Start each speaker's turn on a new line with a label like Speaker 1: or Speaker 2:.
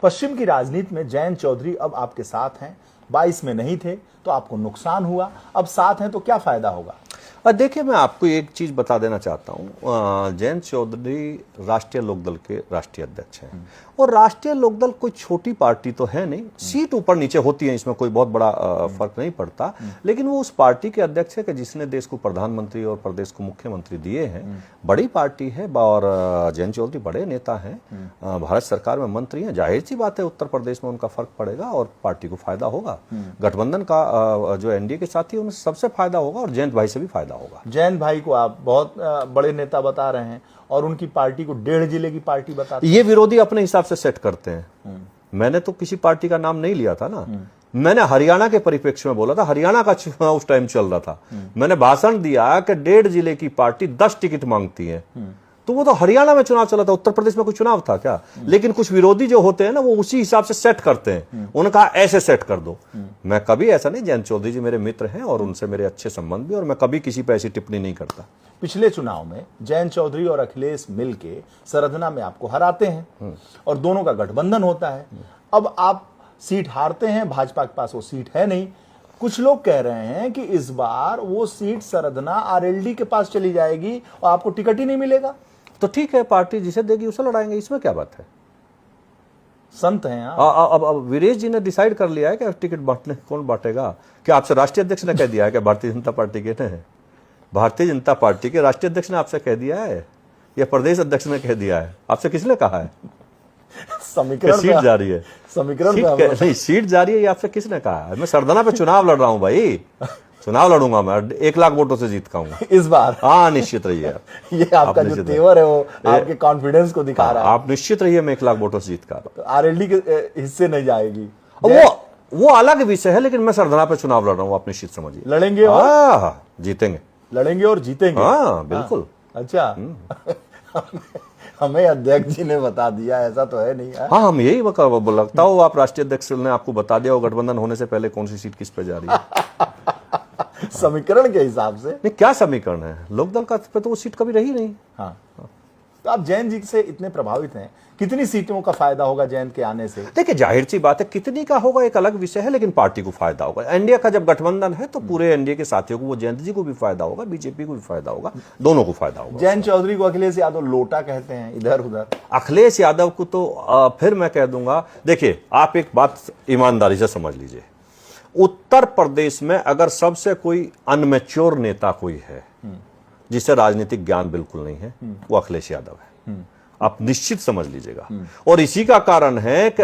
Speaker 1: पश्चिम की राजनीति में जयंत चौधरी अब आपके साथ हैं। 22 में नहीं थे तो आपको नुकसान हुआ, अब साथ हैं तो क्या फायदा होगा?
Speaker 2: देखिए, मैं आपको एक चीज बता देना चाहता हूं। जयंत चौधरी राष्ट्रीय लोकदल के राष्ट्रीय अध्यक्ष हैं और राष्ट्रीय लोकदल कोई छोटी पार्टी तो है नहीं। सीट ऊपर नीचे होती है, इसमें कोई बहुत बड़ा फर्क नहीं पड़ता, लेकिन वो उस पार्टी के अध्यक्ष है कि जिसने देश को प्रधानमंत्री और प्रदेश को मुख्यमंत्री दिए हैं। बड़ी पार्टी है और जयंत चौधरी बड़े नेता हैं, भारत सरकार में मंत्री हैं। जाहिर सी बात है उत्तर प्रदेश में उनका फर्क पड़ेगा और पार्टी को फायदा होगा। गठबंधन का जो एनडीए के साथी है उनमें सबसे फायदा होगा और जयंत भाई से भी फायदा होगा।
Speaker 1: जयंत भाई को आप बहुत बड़े नेता बता रहे हैं और उनकी पार्टी को 1.5 जिले की पार्टी बताते हैं।
Speaker 2: ये विरोधी अपने हिसाब से सेट करते हैं। मैंने तो किसी पार्टी का नाम नहीं लिया था ना। मैंने हरियाणा के परिप्रेक्ष्य में बोला था, हरियाणा का चुनाव उस टाइम चल रहा था। मैंने भाषण दिया कि 1.5 जिले की पार्टी 10 टिकट मांगती है। तो वो तो हरियाणा में चुनाव चला था, उत्तर प्रदेश में कोई चुनाव था क्या? लेकिन कुछ विरोधी जो होते हैं ना, वो उसी हिसाब से सेट करते हैं। उन्होंने कहा ऐसे सेट कर दो। मैं कभी ऐसा नहीं, जयंत चौधरी जी मेरे मित्र हैं और उनसे मेरे अच्छे संबंध भी, और मैं कभी किसी पे ऐसी टिप्पणी नहीं करता।
Speaker 1: पिछले चुनाव में जयंत चौधरी और अखिलेश मिलके सरधना में आपको हराते हैं और दोनों का गठबंधन होता है। अब आप सीट हारते हैं, भाजपा के पास वो सीट है नहीं। कुछ लोग कह रहे हैं कि इस बार वो सीट सरधना आरएलडी के पास चली जाएगी और आपको टिकट ही नहीं मिलेगा।
Speaker 2: तो ठीक है, पार्टी जिसे देगी उसे लड़ाएंगे, इसमें क्या बात है?
Speaker 1: संत हैं
Speaker 2: अब वीरेश जी ने डिसाइड कर लिया है कि टिकट बांटने कौन बांटेगा। क्या आपसे राष्ट्रीय अध्यक्ष ने कह दिया है कि भारतीय जनता पार्टी के हैं? भारतीय जनता पार्टी के राष्ट्रीय अध्यक्ष ने आपसे कह दिया है या प्रदेश अध्यक्ष ने कह दिया है? आपसे किसने कहा है?
Speaker 1: समीकरण
Speaker 2: सीट जारी है,
Speaker 1: समीकरण
Speaker 2: नहीं, सीट जारी है, ये आपसे किसने कहा है? मैं सरधना पे चुनाव लड़ रहा हूं भाई, चुनाव लड़ूंगा मैं, 1 लाख वोटों से जीत खाऊंगा
Speaker 1: इस बार।
Speaker 2: हाँ, निश्चित रहिए।
Speaker 1: ये आपका जो तेवर है वो आपके कॉन्फिडेंस को दिखा रहा है।
Speaker 2: आप निश्चित रहिए, मैं 1 लाख वोटों से जीत का।
Speaker 1: तो आरएलडी के हिस्से नहीं जाएगी
Speaker 2: वो अलग विषय है, लेकिन मैं सरधना पे चुनाव लड़ रहा हूँ, आप निश्चित समझिए।
Speaker 1: लड़ेंगे और
Speaker 2: जीतेंगे,
Speaker 1: लड़ेंगे और जीतेंगे।
Speaker 2: हाँ बिल्कुल।
Speaker 1: अच्छा हमें अध्यक्ष जी ने बता दिया, ऐसा तो है नहीं है?
Speaker 2: हाँ, हम यही लगता हो आप राष्ट्रीय अध्यक्ष ने आपको बता दिया हो गठबंधन होने से पहले कौन सी सीट किस पे जा रही है।
Speaker 1: समीकरण के हिसाब से
Speaker 2: नहीं, क्या समीकरण है? लोकदल का पे तो वो सीट कभी रही नहीं।
Speaker 1: हाँ। तो आप जयंत जी से इतने प्रभावित हैं, कितनी सीटों का फायदा होगा जयंत के आने से?
Speaker 2: देखिए, जाहिर सी बात है, कितनी का होगा एक अलग विषय है, लेकिन पार्टी को फायदा होगा। एनडीए का जब गठबंधन है तो पूरे एनडीए के साथियों को, वो जयंत जी को भी फायदा होगा, बीजेपी को भी फायदा होगा, दोनों को फायदा होगा।
Speaker 1: जयंत चौधरी को अखिलेश यादव लोटा कहते हैं इधर उधर।
Speaker 2: अखिलेश यादव को तो फिर मैं कह दूंगा, देखिए आप एक बात ईमानदारी से समझ लीजिए, उत्तर प्रदेश में अगर सबसे कोई अनमेच्योर नेता कोई है जिसे राजनीतिक ज्ञान बिल्कुल नहीं है, वो अखिलेश यादव है। आप निश्चित समझ लीजिएगा। और इसी का कारण है कि